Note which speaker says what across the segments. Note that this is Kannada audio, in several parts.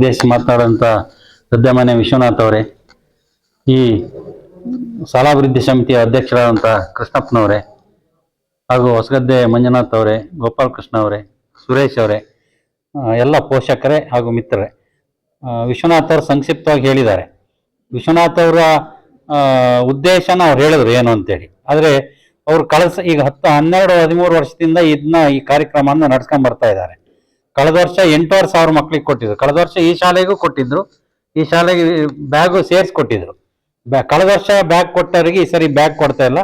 Speaker 1: ಉದ್ದೇಶಿಸಿ ಮಾತನಾಡುವಂಥ ಗದ್ದೆಮನೆ ವಿಶ್ವನಾಥ್ ಅವರೇ, ಈ ಶಾಲಾಭಿವೃದ್ಧಿ ಸಮಿತಿಯ ಅಧ್ಯಕ್ಷರಾದಂಥ ಕೃಷ್ಣಪ್ಪನವರೇ, ಹಾಗೂ ಹೊಸಗದ್ದೆ ಮಂಜುನಾಥ್ ಅವರೇ, ಗೋಪಾಲಕೃಷ್ಣ ಅವರೇ, ಸುರೇಶ್ ಅವರೇ, ಎಲ್ಲ ಪೋಷಕರೇ ಹಾಗೂ ಮಿತ್ರರೇ, ವಿಶ್ವನಾಥ್ ಅವರು ಸಂಕ್ಷಿಪ್ತವಾಗಿ ಹೇಳಿದ್ದಾರೆ. ವಿಶ್ವನಾಥ್ ಅವರ ಉದ್ದೇಶನ ಅವ್ರು ಹೇಳಿದ್ರು ಏನು ಅಂತೇಳಿ. ಆದರೆ ಅವರು ಈಗ 10, 12, 13 ವರ್ಷದಿಂದ ಈ ಕಾರ್ಯಕ್ರಮವನ್ನು ನಡ್ಸ್ಕೊಂಡ್ ಬರ್ತಾ ಇದ್ದಾರೆ. ಕಳೆದ ವರ್ಷ 8,500 ಮಕ್ಳಿಗೆ ಕೊಟ್ಟಿದ್ರು. ಕಳೆದ ವರ್ಷ ಈ ಶಾಲೆಗೂ ಕೊಟ್ಟಿದ್ರು, ಈ ಶಾಲೆಗೆ ಬ್ಯಾಗು ಸೇರಿಸ್ಕೊಟ್ಟಿದ್ರು. ಕಳೆದ ವರ್ಷ ಬ್ಯಾಗ್ ಕೊಟ್ಟವರಿಗೆ ಈ ಸರಿ ಬ್ಯಾಗ್ ಕೊಡ್ತಾ ಇಲ್ಲ.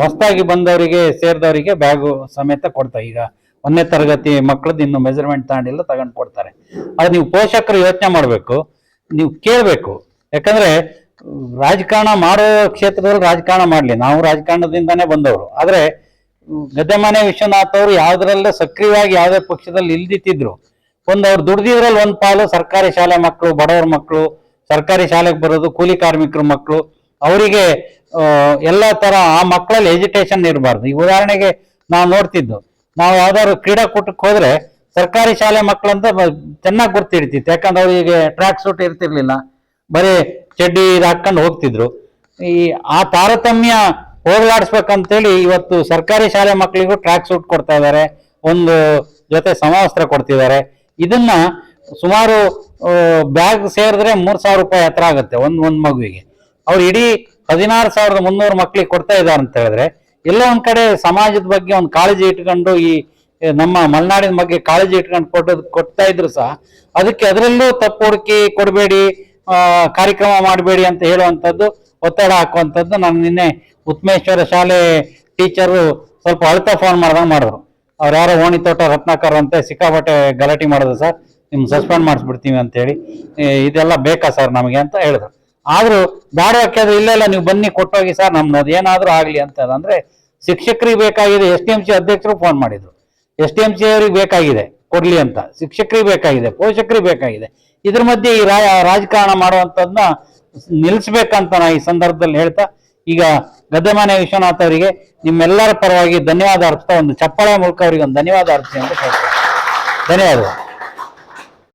Speaker 1: ಹೊಸದಾಗಿ ಬಂದವರಿಗೆ ಸೇರಿದವರಿಗೆ ಬ್ಯಾಗು ಸಮೇತ ಕೊಡ್ತಾರೆ. ಈಗ 1ನೇ ತರಗತಿ ಮಕ್ಕಳದ್ದು ಇನ್ನು ಮೆಜರ್ಮೆಂಟ್ ತಗೊಂಡಿಲ್ಲ, ತಗೊಂಡು ಕೊಡ್ತಾರೆ. ಅದು ನೀವು ಪೋಷಕರು ಯೋಚನೆ ಮಾಡಬೇಕು, ನೀವು ಕೇಳಬೇಕು. ಯಾಕಂದ್ರೆ ರಾಜಕಾರಣ ಮಾಡೋ ಕ್ಷೇತ್ರದಲ್ಲಿ ರಾಜಕಾರಣ ಮಾಡಲಿ, ನಾವು ರಾಜಕಾರಣದಿಂದಾನೇ ಬಂದವರು. ಆದರೆ ಗದ್ದೆಮನೆ ವಿಶ್ವನಾಥ್ ಅವರು ಯಾವುದರಲ್ಲೇ ಸಕ್ರಿಯವಾಗಿ ಯಾವುದೇ ಪಕ್ಷದಲ್ಲಿ ಇಲ್ದಿತ್ತಿದ್ರು, ಅವ್ರು ದುಡ್ದಿದ್ರಲ್ಲಿ ಒಂದು ಪಾಲು ಸರ್ಕಾರಿ ಶಾಲೆ ಮಕ್ಕಳು, ಬಡವರ ಮಕ್ಕಳು, ಸರ್ಕಾರಿ ಶಾಲೆಗೆ ಬರೋದು ಕೂಲಿ ಕಾರ್ಮಿಕರ ಮಕ್ಕಳು, ಅವರಿಗೆ ಎಲ್ಲ ತರ ಆ ಮಕ್ಕಳಲ್ಲಿ ಎಜುಕೇಶನ್ ಇರಬಾರ್ದು. ಈ ಉದಾಹರಣೆಗೆ ನಾವು ನೋಡ್ತಿದ್ದು, ನಾವು ಯಾವ್ದಾದ್ರು ಕ್ರೀಡಾಕೂಟಕ್ಕೆ ಹೋದ್ರೆ ಸರ್ಕಾರಿ ಶಾಲೆ ಮಕ್ಕಳಂತ ಚೆನ್ನಾಗಿ ಗುರ್ತಿಡ್ತಿತ್ತು. ಯಾಕಂದ್ರೆ ಅವರಿಗೆ ಟ್ರ್ಯಾಕ್ ಸೂಟ್ ಇರ್ತಿರ್ಲಿಲ್ಲ, ಬರೀ ಚಡ್ಡಿ ಹಾಕೊಂಡು ಹೋಗ್ತಿದ್ರು. ಆ ತಾರತಮ್ಯ ಹೋಗ್ಲಾಡಿಸ್ಬೇಕಂತೇಳಿ ಇವತ್ತು ಸರ್ಕಾರಿ ಶಾಲೆ ಮಕ್ಕಳಿಗೂ ಟ್ರ್ಯಾಕ್ ಸೂಟ್ ಕೊಡ್ತಾ ಇದ್ದಾರೆ, ಒಂದು ಜೊತೆ ಸಮವಸ್ತ್ರ ಕೊಡ್ತಿದ್ದಾರೆ. ಇದನ್ನ ಸುಮಾರು ಬ್ಯಾಗ್ ಸೇರಿದ್ರೆ 3,000 ರೂಪಾಯಿ ಹತ್ರ ಆಗುತ್ತೆ ಒಂದ್ ಮಗುವಿಗೆ. ಅವ್ರು ಇಡೀ 16,300 ಮಕ್ಳಿಗೆ ಕೊಡ್ತಾ ಇದ್ದಾರೆ ಅಂತ ಹೇಳಿದ್ರೆ, ಎಲ್ಲೋ ಒಂದ್ ಕಡೆ ಸಮಾಜದ ಬಗ್ಗೆ ಒಂದು ಕಾಳಜಿ ಇಟ್ಕೊಂಡು, ಈ ನಮ್ಮ ಮಲೆನಾಡಿನ ಬಗ್ಗೆ ಕಾಳಜಿ ಇಟ್ಕೊಂಡು ಕೊಡ್ತಾ ಇದ್ರು ಸಹ ಅದಕ್ಕೆ ಅದರಲ್ಲೂ ತಪ್ಪು ಹುಡುಕಿ ಕೊಡಬೇಡಿ, ಕಾರ್ಯಕ್ರಮ ಮಾಡಬೇಡಿ ಅಂತ ಹೇಳುವಂಥದ್ದು, ಒತ್ತಡ ಹಾಕುವಂಥದ್ದು. ನಾನು ನಿನ್ನೆ ಉತ್ಮೇಶ್ವರ ಶಾಲೆ ಟೀಚರು ಸ್ವಲ್ಪ ಅಳ್ತಾ ಫೋನ್ ಮಾಡಿದ್ರು. ಅವ್ರು ಯಾರೋ ಓಣಿ ತೋಟ ರತ್ನಾಕರ್ ಅಂತೆ ಸಿಕ್ಕಾಪಟ್ಟೆ ಗಲಾಟೆ ಮಾಡಿದ್ರು, ಸರ್ ನಿಮ್ ಸಸ್ಪೆಂಡ್ ಮಾಡಿಸ್ಬಿಡ್ತೀವಿ ಅಂತೇಳಿ, ಇದೆಲ್ಲ ಬೇಕಾ ಸರ್ ನಮಗೆ ಅಂತ ಹೇಳಿದ್ರು. ಆದ್ರೂ ಬೇಡ ಹಾಕಿದ್ರೆ ಇಲ್ಲೆಲ್ಲ ನೀವು ಬನ್ನಿ ಕೊಟ್ಟೋಗಿ ಸರ್, ನಮ್ದು ಅದೇನಾದ್ರೂ ಆಗ್ಲಿ ಅಂತ. ಅಂದ್ರೆ ಶಿಕ್ಷಕರಿಗೆ ಬೇಕಾಗಿದೆ, STMC ಅಧ್ಯಕ್ಷರು ಫೋನ್ ಮಾಡಿದ್ರು, STMC ಅವ್ರಿಗೆ ಬೇಕಾಗಿದೆ ಕೊಡ್ಲಿ ಅಂತ, ಶಿಕ್ಷಕರಿಗೆ ಬೇಕಾಗಿದೆ, ಪೋಷಕರಿಗೆ ಬೇಕಾಗಿದೆ. ಇದ್ರ ಮಧ್ಯೆ ಈ ರಾಜಕಾರಣ ಮಾಡುವಂಥದ್ದನ್ನ ನಿಲ್ಲಿಸ್ಬೇಕಂತ ನಾ ಈ ಸಂದರ್ಭದಲ್ಲಿ ಹೇಳ್ತಾ, ಈಗ ಗದ್ದೆಮನೆ ವಿಶ್ವನಾಥ್ ಅವರಿಗೆ ನಿಮ್ಮೆಲ್ಲರ ಪರವಾಗಿ ಧನ್ಯವಾದ ಅರ್ಪಿಸ್ತಾ, ಒಂದು ಚಪ್ಪಾಳೆ ಮೂಲಕ ಅವರಿಗೆ ಒಂದು ಧನ್ಯವಾದ ಅರ್ಪಿಸಿ ಅಂತ ಹೇಳ್ತಾರೆ. ಧನ್ಯವಾದಗಳು.